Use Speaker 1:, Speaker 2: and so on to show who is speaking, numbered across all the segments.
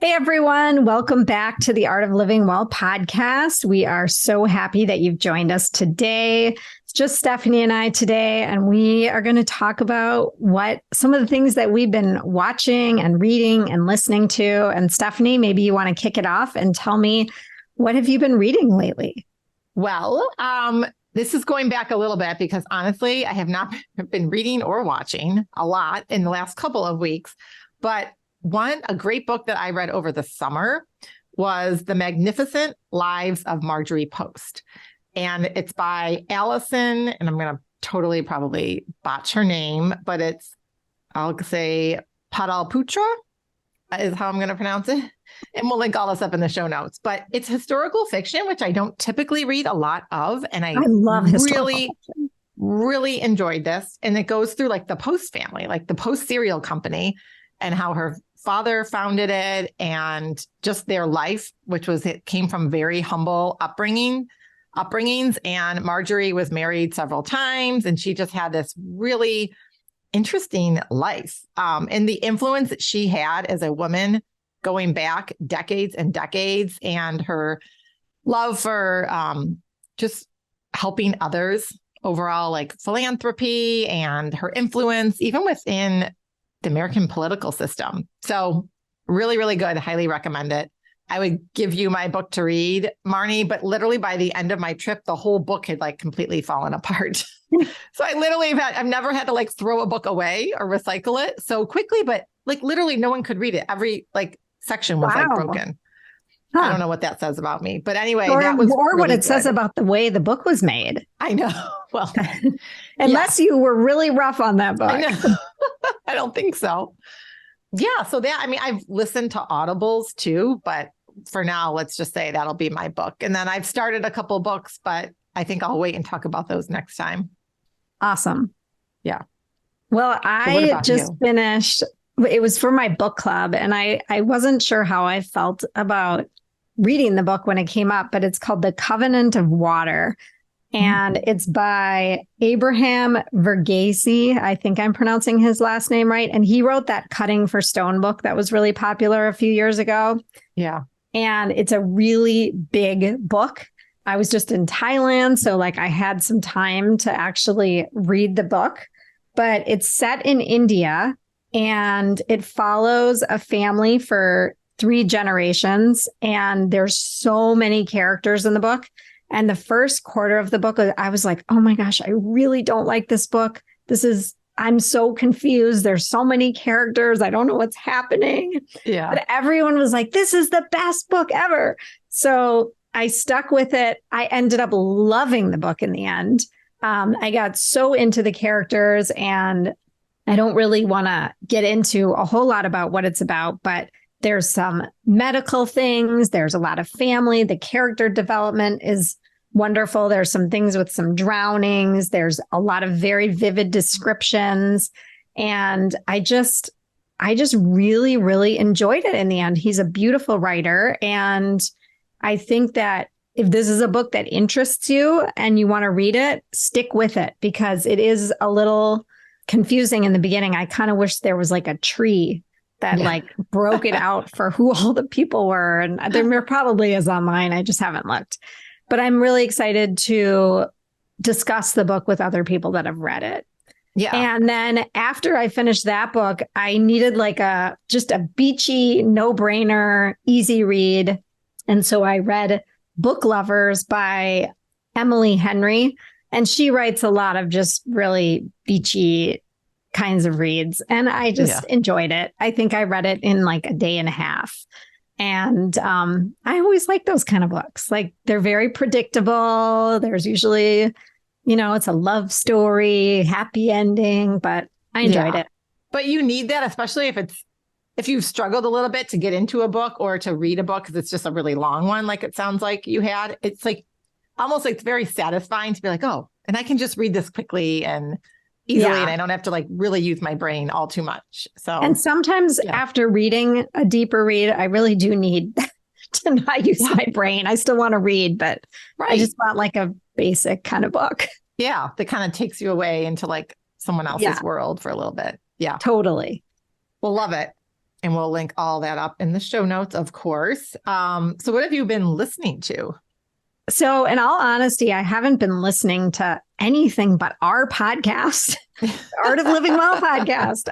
Speaker 1: Hey everyone, welcome back to the Art of Living Well podcast. We are so happy that you've joined us today. It's just Stephanie and I today, and we are going to talk about what some of the things that we've been watching and reading and listening to. And Stephanie, maybe you want to kick it off and tell me, what have you been reading lately?
Speaker 2: Well, this is going back a little bit because honestly, I have not been reading or watching a lot in the last couple of weeks, but a great book that I read over the summer was The Magnificent Lives of Marjorie Post. And it's by Allison, and I'm going to totally probably botch her name, but I'll say Padalputra is how I'm going to pronounce it. And we'll link all this up in the show notes. But it's historical fiction, which I don't typically read a lot of. And I
Speaker 1: love historical fiction.
Speaker 2: Really enjoyed this. And it goes through like the Post family, like the Post cereal company, and how her father founded it and just their life, it came from very humble upbringings. And Marjorie was married several times, and she just had this really interesting life. And the influence that she had as a woman going back decades and decades, and her love for just helping others overall, like philanthropy, and her influence even within the American political system. So really, really good. Highly recommend it. I would give you my book to read, Marnie, but literally by the end of my trip, the whole book had like completely fallen apart. So I've never had to like throw a book away or recycle it so quickly, but like literally no one could read it. Every like section was like broken. Huh. I don't know what that says about me, but anyway, that was
Speaker 1: or
Speaker 2: really
Speaker 1: what it
Speaker 2: good.
Speaker 1: says about the way the book was made.
Speaker 2: I know. Well,
Speaker 1: unless you were really rough on that book.
Speaker 2: I know. I don't think so. Yeah. So I've listened to audibles too, but for now, let's just say that'll be my book. And then I've started a couple books, but I think I'll wait and talk about those next time.
Speaker 1: Awesome.
Speaker 2: Yeah.
Speaker 1: Well, I just finished, it was for my book club, and I wasn't sure how I felt about reading the book when it came up, but it's called The Covenant of Water. And it's by Abraham Verghese. I think I'm pronouncing his last name right. And he wrote that Cutting for Stone book that was really popular a few years ago.
Speaker 2: Yeah.
Speaker 1: And it's a really big book. I was just in Thailand, so like I had some time to actually read the book. But it's set in India, and it follows a family for 3 generations. And there's so many characters in the book. And the first quarter of the book, I was like, oh my gosh, I really don't like this book. I'm so confused. There's so many characters. I don't know what's happening.
Speaker 2: Yeah.
Speaker 1: But everyone was like, this is the best book ever. So I stuck with it. I ended up loving the book in the end. I got so into the characters, and I don't really want to get into a whole lot about what it's about, but there's some medical things. There's a lot of family. The character development is wonderful. There's some things with some drownings. There's a lot of very vivid descriptions. And I just really, really enjoyed it in the end. He's a beautiful writer. And I think that if this is a book that interests you and you want to read it, stick with it, because it is a little confusing in the beginning. I kind of wish there was like a tree that like broke it out for who all the people were. And there probably is online. I just haven't looked. But I'm really excited to discuss the book with other people that have read it.
Speaker 2: Yeah.
Speaker 1: And then after I finished that book, I needed like just a beachy, no-brainer, easy read. And so I read Book Lovers by Emily Henry. And she writes a lot of just really beachy kinds of reads. And I just enjoyed it. I think I read it in like a day and a half. And I always like those kind of books. Like they're very predictable. There's usually, it's a love story, happy ending, but I enjoyed it.
Speaker 2: But you need that, especially if you've struggled a little bit to get into a book or to read a book because it's just a really long one, like it sounds like you had. It's like almost like very satisfying to be like, oh, and I can just read this quickly and easily, and I don't have to like really use my brain all too much. So,
Speaker 1: and sometimes after reading a deeper read, I really do need to not use my brain. I still want to read, but I just want like a basic kind of book.
Speaker 2: Yeah, that kind of takes you away into like someone else's world for a little bit. Yeah,
Speaker 1: totally.
Speaker 2: Well, love it. And we'll link all that up in the show notes, of course. So what have you been listening to?
Speaker 1: So in all honesty, I haven't been listening to anything but our podcast, the Art of Living Well podcast.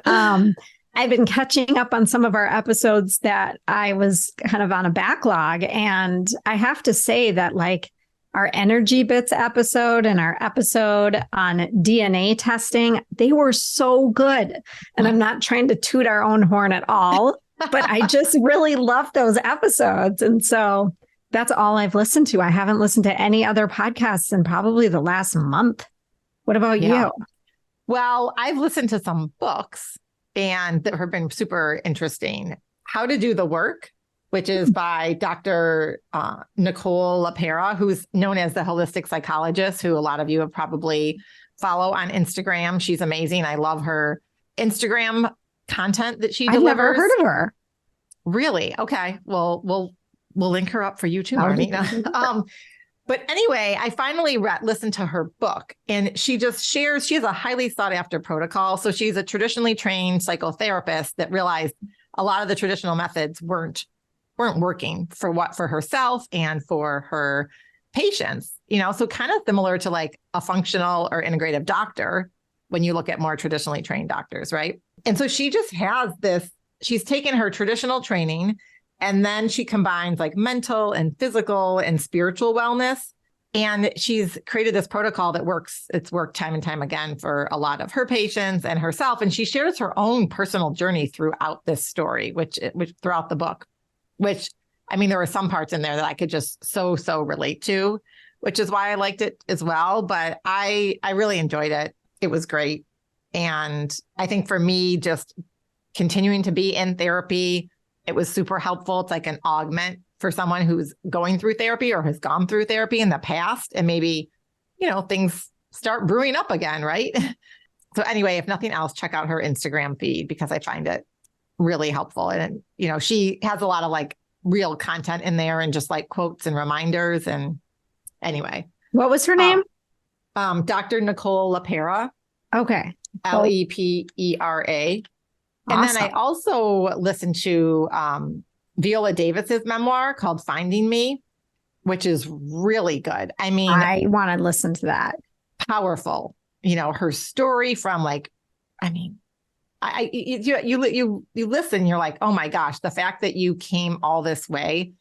Speaker 1: I've been catching up on some of our episodes that I was kind of on a backlog. And I have to say that like our energy bits episode and our episode on DNA testing, they were so good. And I'm not trying to toot our own horn at all, but I just really love those episodes. And so that's all I've listened to. I haven't listened to any other podcasts in probably the last month. What about you?
Speaker 2: Well, I've listened to some books and that have been super interesting. How to Do the Work, which is by Dr. Nicole Lepera, who's known as the holistic psychologist, who a lot of you have probably follow on Instagram. She's amazing. I love her Instagram content that she delivers.
Speaker 1: I've never heard of her.
Speaker 2: Really? Okay. Well, we'll link her up for you too, Marnie. But anyway, I finally listened to her book, and she just shares, she has a highly sought after protocol. So she's a traditionally trained psychotherapist that realized a lot of the traditional methods weren't working for herself and for her patients, so kind of similar to like a functional or integrative doctor when you look at more traditionally trained doctors, right? And so she just has this, she's taken her traditional training and then she combines like mental and physical and spiritual wellness. And she's created this protocol that works. It's worked time and time again for a lot of her patients and herself. And she shares her own personal journey throughout this story, which throughout the book, which, I mean, there were some parts in there that I could just so relate to, which is why I liked it as well. But I really enjoyed it. It was great. And I think for me, just continuing to be in therapy, it was super helpful. It's like an augment for someone who's going through therapy or has gone through therapy in the past. And maybe, things start brewing up again, right? So anyway, if nothing else, check out her Instagram feed because I find it really helpful. And, she has a lot of like real content in there and just like quotes and reminders. And anyway.
Speaker 1: What was her name?
Speaker 2: Dr. Nicole Lepera.
Speaker 1: Okay.
Speaker 2: Lepera. And
Speaker 1: Awesome.
Speaker 2: then I also listened to Viola Davis's memoir called Finding Me, which is really good. I mean,
Speaker 1: I want to listen to that.
Speaker 2: Powerful. Her story from like, I mean, you listen, you're like, oh my gosh, the fact that you came all this way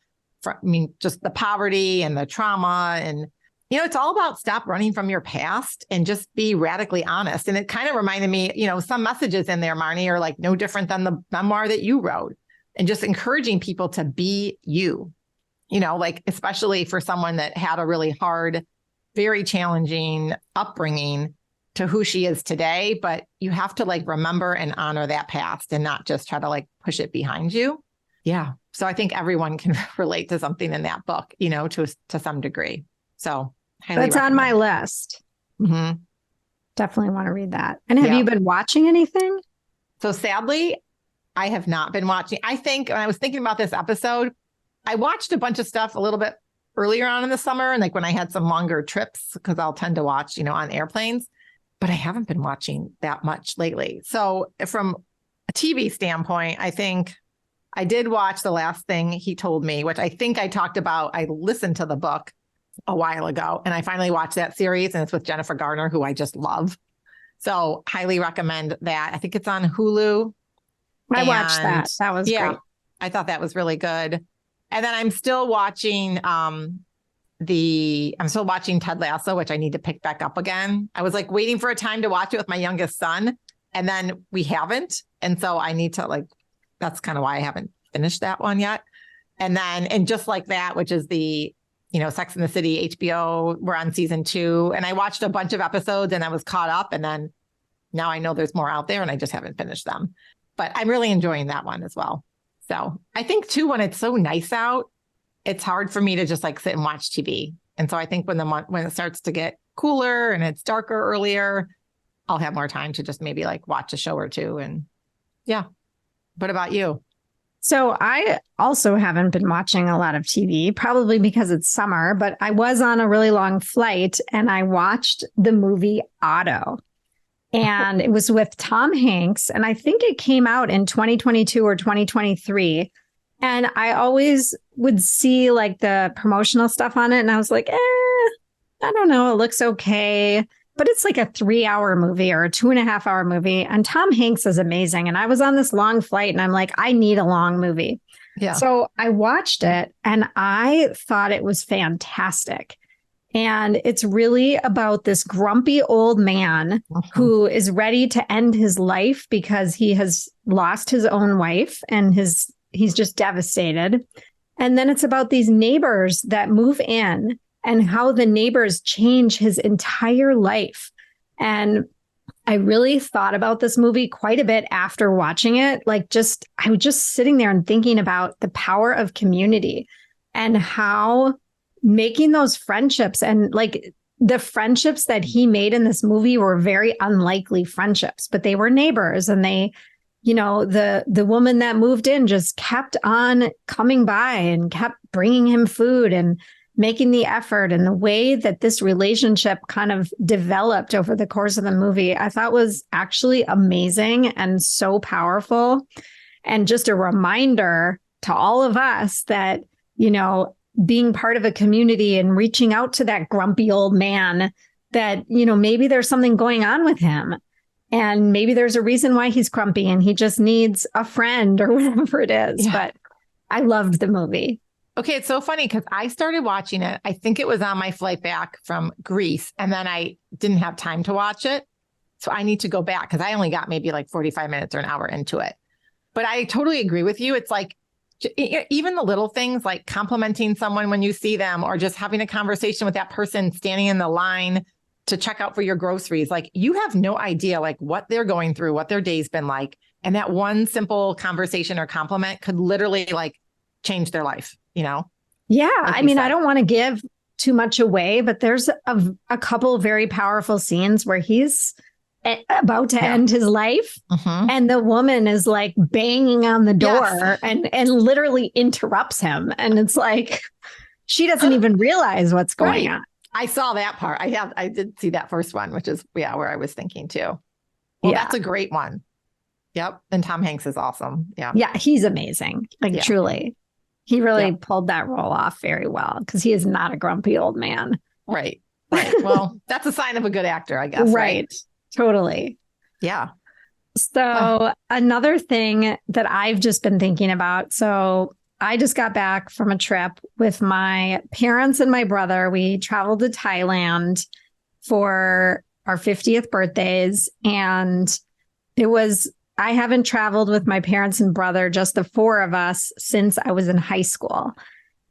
Speaker 2: from, just the poverty and the trauma and, it's all about stop running from your past and just be radically honest. And it kind of reminded me, some messages in there, Marnie, are like no different than the memoir that you wrote and just encouraging people to be you, like especially for someone that had a really hard, very challenging upbringing to who she is today. But you have to like remember and honor that past and not just try to like push it behind you. Yeah. So I think everyone can relate to something in that book, to some degree. So
Speaker 1: that's on my list.
Speaker 2: Mm-hmm.
Speaker 1: Definitely want to read that. And have you been watching anything?
Speaker 2: So sadly, I have not been watching. I think when I was thinking about this episode, I watched a bunch of stuff a little bit earlier on in the summer. And like when I had some longer trips, because I'll tend to watch, on airplanes, but I haven't been watching that much lately. So from a TV standpoint, I think I did watch The Last Thing He Told Me, which I think I talked about. I listened to the book a while ago and I finally watched that series and it's with Jennifer Garner, who I just love. So highly recommend that. I think it's on Hulu.
Speaker 1: I watched that. That was great.
Speaker 2: I thought that was really good. And then I'm still watching Ted Lasso, which I need to pick back up again. I was like waiting for a time to watch it with my youngest son and then we haven't. And so I need to that's kind of why I haven't finished that one yet. And just like that, which is the Sex and the City, HBO, we're on season 2. And I watched a bunch of episodes and I was caught up. And then now I know there's more out there and I just haven't finished them. But I'm really enjoying that one as well. So I think too, when it's so nice out, it's hard for me to just like sit and watch TV. And so I think when it starts to get cooler and it's darker earlier, I'll have more time to just maybe like watch a show or two. And yeah. What about you?
Speaker 1: So I also haven't been watching a lot of TV, probably because it's summer, but I was on a really long flight and I watched the movie Otto. And it was with Tom Hanks. And I think it came out in 2022 or 2023. And I always would see like the promotional stuff on it. And I was like, I don't know. It looks okay. But it's like a 3-hour movie or a 2.5-hour movie. And Tom Hanks is amazing. And I was on this long flight and I'm like, I need a long movie.
Speaker 2: Yeah.
Speaker 1: So I watched it and I thought it was fantastic. And it's really about this grumpy old man who is ready to end his life because he has lost his own wife and he's just devastated. And then it's about these neighbors that move in and how the neighbors change his entire life. And I really thought about this movie quite a bit after watching it. I was just sitting there and thinking about the power of community and how making those friendships and like the friendships that he made in this movie were very unlikely friendships, but they were neighbors and they, the woman that moved in just kept on coming by and kept bringing him food and making the effort. And the way that this relationship kind of developed over the course of the movie, I thought was actually amazing and so powerful. And just a reminder to all of us that, being part of a community and reaching out to that grumpy old man that, maybe there's something going on with him and maybe there's a reason why he's grumpy and he just needs a friend or whatever it is. Yeah. But I loved the movie.
Speaker 2: Okay. It's so funny because I started watching it. I think it was on my flight back from Greece and then I didn't have time to watch it. So I need to go back because I only got maybe like 45 minutes or an hour into it. But I totally agree with you. It's like, even the little things like complimenting someone when you see them or just having a conversation with that person standing in the line to check out for your groceries. Like you have no idea like what they're going through, what their day's been like. And that one simple conversation or compliment could literally like change their life, Yeah.
Speaker 1: Like I mean, I don't want to give too much away, but there's a couple of very powerful scenes where he's about to end his life. And the woman is like banging on the door and literally interrupts him. And it's like, she doesn't even realize what's going on.
Speaker 2: I saw that part. I did see that first one, which is where I was thinking too. Well, that's a great one. Yep. And Tom Hanks is awesome. Yeah.
Speaker 1: Yeah. He's amazing. Like truly, he really pulled that role off very well because he is not a grumpy old man.
Speaker 2: Right. Well, that's a sign of a good actor, I guess.
Speaker 1: Right. Totally.
Speaker 2: Yeah.
Speaker 1: So another thing that I've just been thinking about. So I just got back from a trip with my parents and my brother. We traveled to Thailand for our 50th birthdays. And I haven't traveled with my parents and brother, just the four of us, since I was in high school.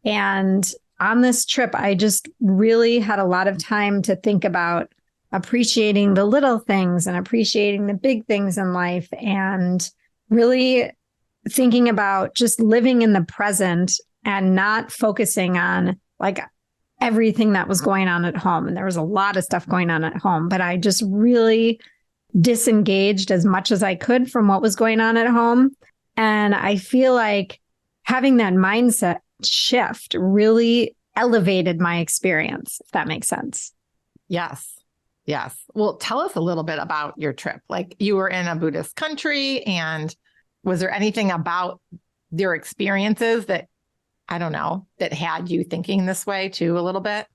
Speaker 1: And on this trip, I just really had a lot of time to think about appreciating the little things and appreciating the big things in life and really thinking about just living in the present and not focusing on like everything that was going on at home. And there was a lot of stuff going on at home, but I just really disengaged as much as I could from what was going on at home. And I feel like having that mindset shift really elevated my experience, if that makes sense.
Speaker 2: Yes. Well, tell us a little bit about your trip. Like you were in a Buddhist country, and was there anything about your experiences that, I don't know, that had you thinking this way too a little bit?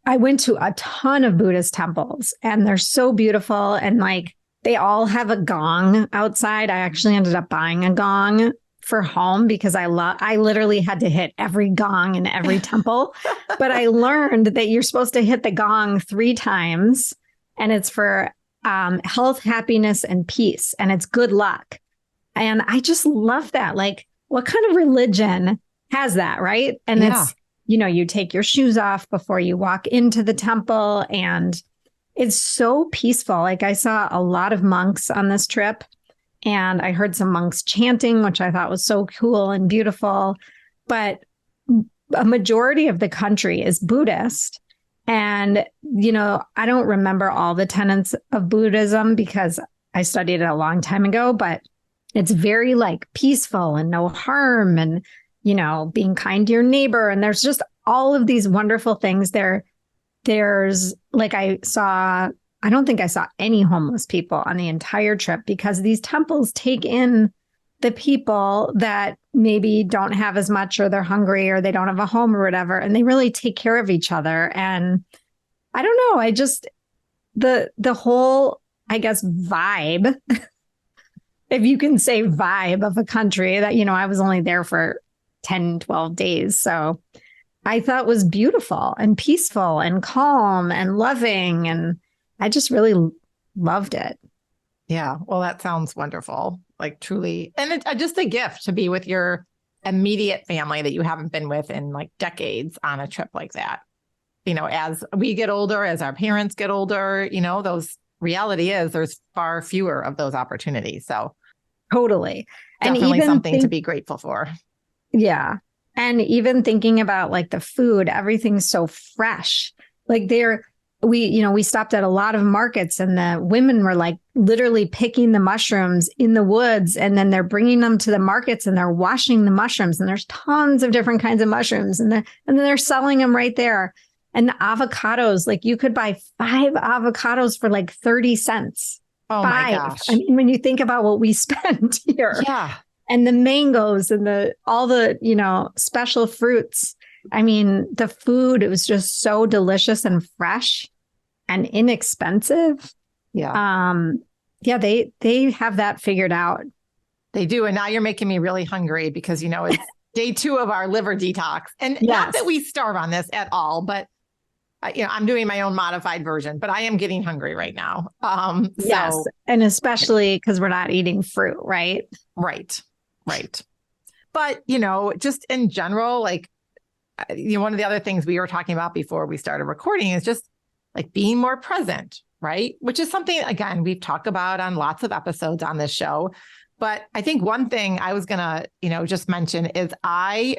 Speaker 1: I went to a ton of Buddhist temples and they're so beautiful. And like, they all have a gong outside. I actually ended up buying a gong for home because I literally had to hit every gong in every temple. But I learned that you're supposed to hit the gong 3 times and it's for health, happiness, and peace. And it's good luck. And I just love that. Like, what kind of religion has that, right? And it's, you take your shoes off before you walk into the temple and it's so peaceful. Like I saw a lot of monks on this trip. And I heard some monks chanting, which I thought was so cool and beautiful. But a majority of the country is Buddhist. And, I don't remember all the tenets of Buddhism because I studied it a long time ago, but it's very like peaceful and no harm and, being kind to your neighbor. And there's just all of these wonderful things there. There's like I saw I don't think I saw any homeless people on the entire trip because these temples take in the people that maybe don't have as much or they're hungry or they don't have a home or whatever. And they really take care of each other. And I don't know. I just, the whole, I guess, vibe, if you can say vibe of a country that, I was only there for 10, 12 days. So I thought was beautiful and peaceful and calm and loving. And I just really loved it.
Speaker 2: Yeah. Well, that sounds wonderful. Like truly. And it's just a gift to be with your immediate family that you haven't been with in like decades on a trip like that. As we get older, as our parents get older, those reality is there's far fewer of those opportunities. So
Speaker 1: totally.
Speaker 2: Definitely
Speaker 1: and even
Speaker 2: something to be grateful for.
Speaker 1: Yeah. And even thinking about like the food, everything's so fresh. Like we stopped at a lot of markets and the women were like literally picking the mushrooms in the woods and then they're bringing them to the markets and they're washing the mushrooms and there's tons of different kinds of mushrooms and then they're selling them right there. And avocados, like you could buy 5 avocados for like 30 cents.
Speaker 2: Oh
Speaker 1: 5.
Speaker 2: my gosh.
Speaker 1: I mean, when you think about what we spend here.
Speaker 2: Yeah.
Speaker 1: And the mangoes and all the special fruits. I mean, the food, it was just so delicious and fresh and inexpensive.
Speaker 2: Yeah.
Speaker 1: Yeah, they have that figured out.
Speaker 2: They do. And now you're making me really hungry because, it's day 2 of our liver detox. And not that we starve on this at all, but I'm doing my own modified version, but I am getting hungry right now.
Speaker 1: Yes. And especially because we're not eating fruit, right?
Speaker 2: Right. But, just in general, like, one of the other things we were talking about before we started recording is just like being more present, right? Which is something, again, we've talked about on lots of episodes on this show. But I think one thing I was going to, just mention is I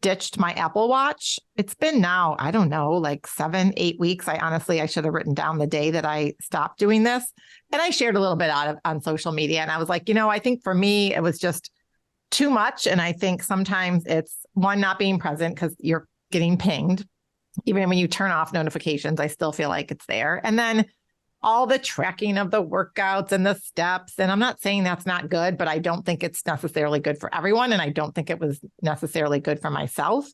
Speaker 2: ditched my Apple Watch. It's been now, I don't know, like 7-8 weeks. I should have written down the day that I stopped doing this. And I shared a little bit on social media. And I was like, I think for me, it was just too much. And I think sometimes it's one, not being present because you're getting pinged. Even when you turn off notifications, I still feel like it's there. And then all the tracking of the workouts and the steps. And I'm not saying that's not good, but I don't think it's necessarily good for everyone. And I don't think it was necessarily good for myself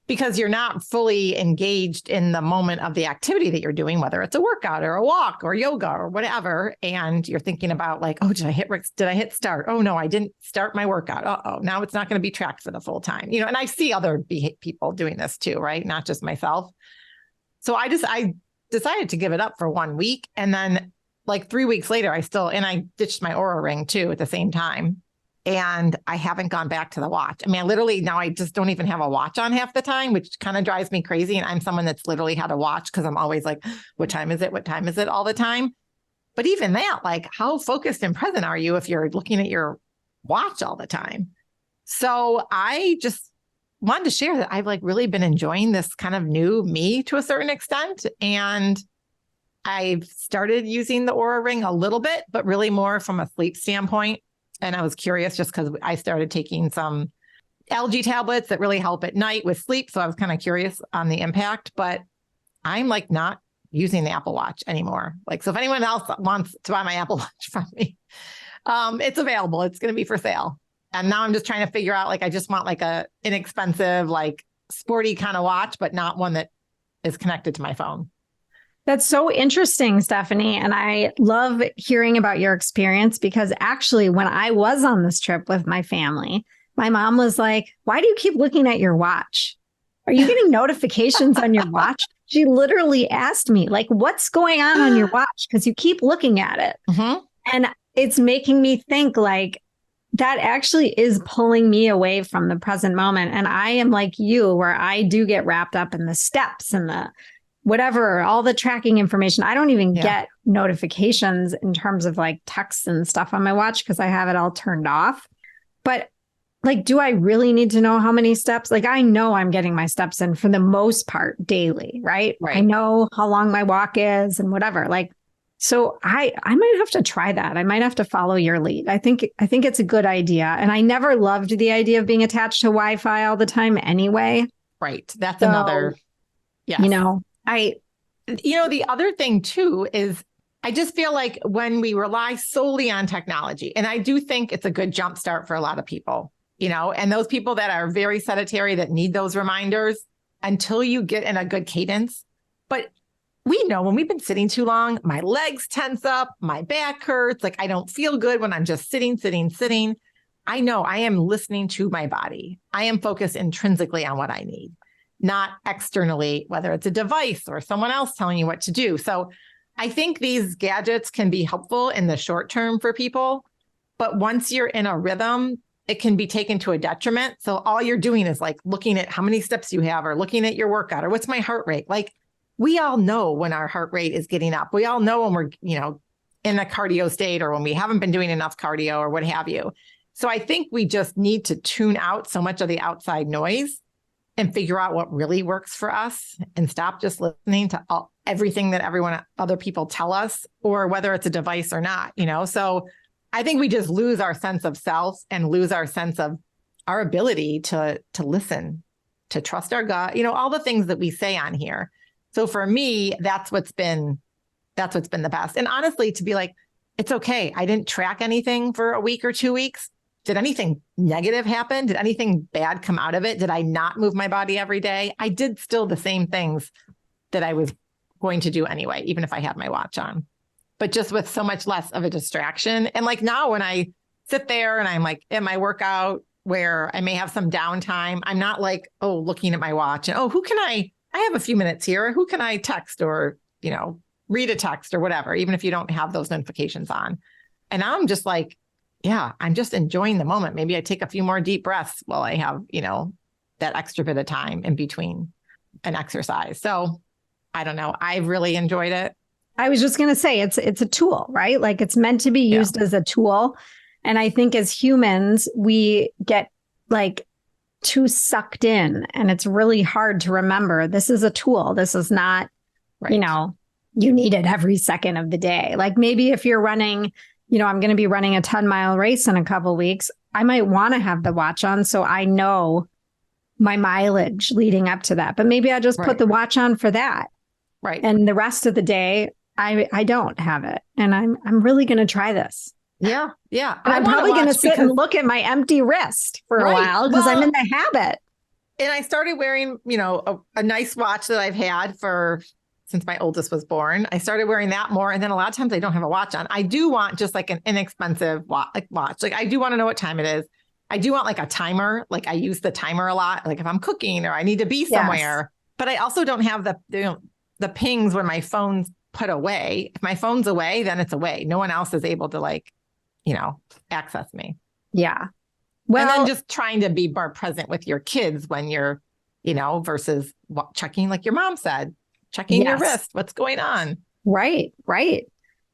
Speaker 2: because you're not fully engaged in the moment of the activity that you're doing, whether it's a workout or a walk or yoga or whatever. And you're thinking about like, oh, did I hit start? Oh, no, I didn't start my workout. Uh-oh, now it's not going to be tracked for the full time. And I see other people doing this too, right? Not just myself. So I decided to give it up for 1 week. And then like 3 weeks later, I ditched my Oura ring too at the same time. And I haven't gone back to the watch. I mean, now I just don't even have a watch on half the time, which kind of drives me crazy. And I'm someone that's literally had a watch because I'm always like, what time is it? What time is it all the time? But even that, like how focused and present are you if you're looking at your watch all the time? So I just wanted to share that I've like really been enjoying this kind of new me to a certain extent. And I've started using the Oura ring a little bit, but really more from a sleep standpoint. And I was curious just because I started taking some algae tablets that really help at night with sleep. So I was kind of curious on the impact, but I'm like not using the Apple Watch anymore. Like, so if anyone else wants to buy my Apple Watch from me, it's available. It's going to be for sale. And now I'm just trying to figure out, like, I just want like a inexpensive, like sporty kind of watch, but not one that is connected to my phone.
Speaker 1: That's so interesting, Stephanie. And I love hearing about your experience because actually, when I was on this trip with my family, my mom was like, why do you keep looking at your watch? Are you getting notifications on your watch? She literally asked me, like, what's going on your watch? Because you keep looking at it. Mm-hmm. And it's making me think like that actually is pulling me away from the present moment. And I am like you, where I do get wrapped up in the steps and the whatever, all the tracking information. I don't even get notifications in terms of like texts and stuff on my watch because I have it all turned off. But like, do I really need to know how many steps? Like, I know I'm getting my steps in for the most part daily, right? I know how long my walk is and whatever. Like, so I might have to try that. I might have to follow your lead. I think it's a good idea. And I never loved the idea of being attached to Wi-Fi all the time anyway.
Speaker 2: Right. That's another,
Speaker 1: the other thing too is
Speaker 2: I just feel like when we rely solely on technology, and I do think it's a good jumpstart for a lot of people, and those people that are very sedentary that need those reminders until you get in a good cadence. But we know when we've been sitting too long, my legs tense up, my back hurts. Like I don't feel good when I'm just sitting. I know I am listening to my body. I am focused intrinsically on what I need, not externally, whether it's a device or someone else telling you what to do. So I think these gadgets can be helpful in the short term for people. But once you're in a rhythm, it can be taken to a detriment. So all you're doing is like looking at how many steps you have or looking at your workout or what's my heart rate. Like we all know when our heart rate is getting up. We all know when we're, in a cardio state or when we haven't been doing enough cardio or what have you. So I think we just need to tune out so much of the outside noise and figure out what really works for us and stop just listening to everything that other people tell us, or whether it's a device or not, So I think we just lose our sense of self and lose our sense of our ability to listen, to trust our gut, all the things that we say on here. So for me, that's what's been the best. And honestly, to be like, it's okay. I didn't track anything for a week or 2 weeks. Did anything negative happen? Did anything bad come out of it? Did I not move my body every day? I did still the same things that I was going to do anyway, even if I had my watch on, but just with so much less of a distraction. And like now when I sit there and I'm like in my workout where I may have some downtime, I'm not like, looking at my watch and, I have a few minutes here. Who can I text or, read a text or whatever, even if you don't have those notifications on. And I'm just like, yeah, I'm just enjoying the moment. Maybe I take a few more deep breaths while I have, that extra bit of time in between an exercise. So I don't know. I've really enjoyed it.
Speaker 1: I was just going to say it's a tool, right? Like it's meant to be used as a tool. And I think as humans, we get like too sucked in and it's really hard to remember this is a tool. This is not, you need it every second of the day. Like maybe if you're running, I'm going to be running a 10-mile race in a couple of weeks. I might want to have the watch on so I know my mileage leading up to that. But maybe I just put the watch on for that.
Speaker 2: Right.
Speaker 1: And the rest of the day, I don't have it. And I'm really going to try this.
Speaker 2: Yeah. Yeah.
Speaker 1: And I'm probably going to sit and look at my empty wrist for a while because I'm in the habit.
Speaker 2: And I started wearing, a nice watch that I've had since my oldest was born. I started wearing that more. And then a lot of times I don't have a watch on. I do want just like an inexpensive watch. Like I do want to know what time it is. I do want like a timer. Like I use the timer a lot. Like if I'm cooking or I need to be somewhere, but I also don't have the pings when my phone's put away. If my phone's away, then it's away. No one else is able to access me.
Speaker 1: Yeah.
Speaker 2: Well, and then just trying to be more present with your kids when you're, versus checking, like your mom said, checking your wrist. What's going on?
Speaker 1: Right.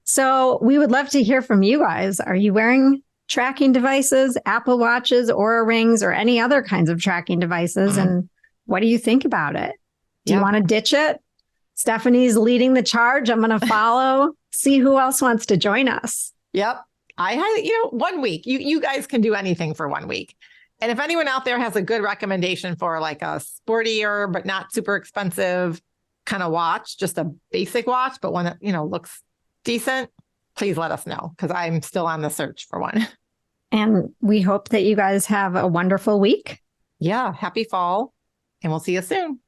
Speaker 1: So we would love to hear from you guys. Are you wearing tracking devices, Apple Watches, Oura Rings, or any other kinds of tracking devices? Mm-hmm. And what do you think about it? Do you want to ditch it? Stephanie's leading the charge. I'm going to follow, see who else wants to join us.
Speaker 2: Yep. I highly, 1 week, you guys can do anything for 1 week. And if anyone out there has a good recommendation for like a sportier, but not super expensive kind of watch, just a basic watch, but one that, looks decent, please let us know because I'm still on the search for one.
Speaker 1: And we hope that you guys have a wonderful week.
Speaker 2: Yeah. Happy fall and we'll see you soon.